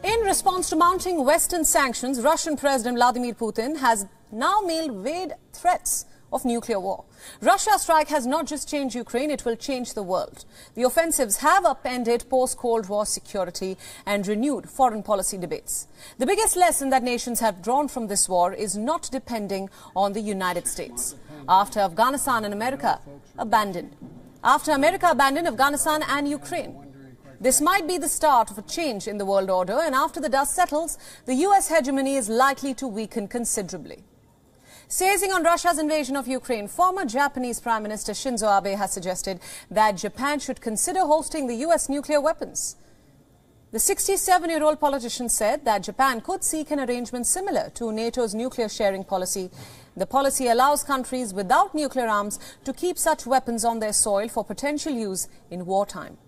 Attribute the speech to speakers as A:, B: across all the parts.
A: In response to mounting Western sanctions, Russian President Vladimir Putin has now mailed vague threats of nuclear war. Russia's strike has not just changed Ukraine, it will change the world. The offensives have upended post-Cold War security and renewed foreign policy debates. The biggest lesson that nations have drawn from this war is not depending on the United States. After Afghanistan and America abandoned Afghanistan and Ukraine, this might be the start of a change in the world order, and after the dust settles, the US hegemony is likely to weaken considerably. Seizing on Russia's invasion of Ukraine, former Japanese Prime Minister Shinzo Abe has suggested that Japan should consider hosting the US nuclear weapons. The 67-year-old politician said that Japan could seek an arrangement similar to NATO's nuclear sharing policy. The policy allows countries without nuclear arms to keep such weapons on their soil for potential use in wartime.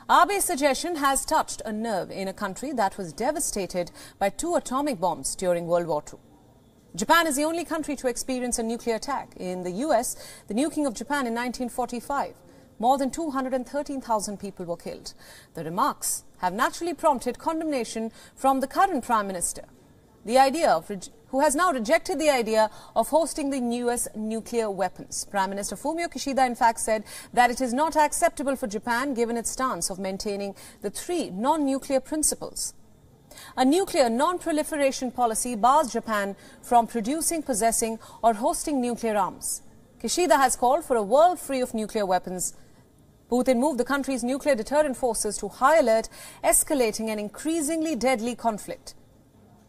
A: Abe's suggestion has touched a nerve in a country that was devastated by 2 atomic bombs during World War II. Japan is the only country to experience a nuclear attack. In the US, the nuking of Japan in 1945, more than 213,000 people were killed. The remarks have naturally prompted condemnation from the current Prime Minister, who has now rejected the idea of hosting the US nuclear weapons. Prime Minister Fumio Kishida in fact said that it is not acceptable for Japan given its stance of maintaining the 3 non-nuclear principles. A nuclear non-proliferation policy bars Japan from producing, possessing or hosting nuclear arms. Kishida has called for a world free of nuclear weapons. Putin moved the country's nuclear deterrent forces to high alert, escalating an increasingly deadly conflict.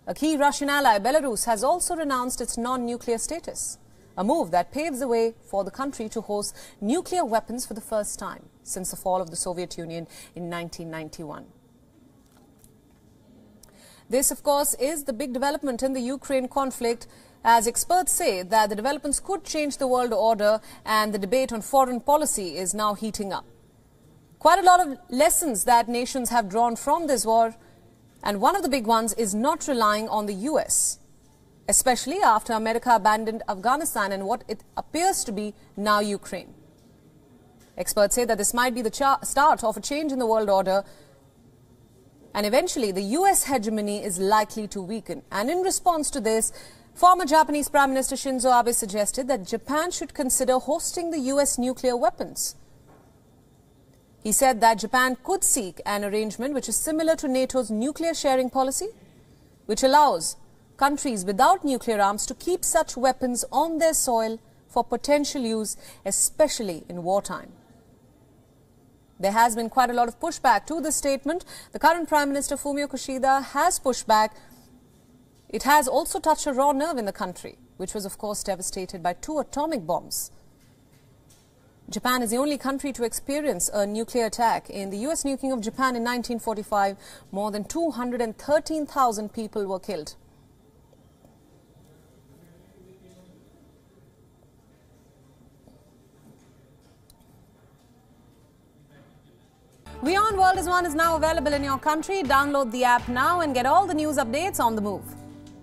A: A key Russian ally, Belarus, has also renounced its non-nuclear status, a move that paves the way for the country to host nuclear weapons for the first time since the fall of the Soviet Union in 1991. This, of course, is the big development in the Ukraine conflict, as experts say that the developments could change the world order and the debate on foreign policy is now heating up. Quite a lot of lessons that nations have drawn from this war, and one of the big ones is not relying on the US, especially after America abandoned Afghanistan and what it appears to be now Ukraine. Experts say that this might be the start of a change in the world order, and eventually the US hegemony is likely to weaken. And in response to this, former Japanese Prime Minister Shinzo Abe suggested that Japan should consider hosting the US nuclear weapons. He said that Japan could seek an arrangement which is similar to NATO's nuclear sharing policy, which allows countries without nuclear arms to keep such weapons on their soil for potential use, especially in wartime. There has been quite a lot of pushback to this statement. The current Prime Minister Fumio Kishida has pushed back. It has also touched a raw nerve in the country, which was of course devastated by 2 atomic bombs. Japan is the only country to experience a nuclear attack. In the US nuking of Japan in 1945, more than 213,000 people were killed. WION World is now available in your country. Download the app now and get all the news updates on the move.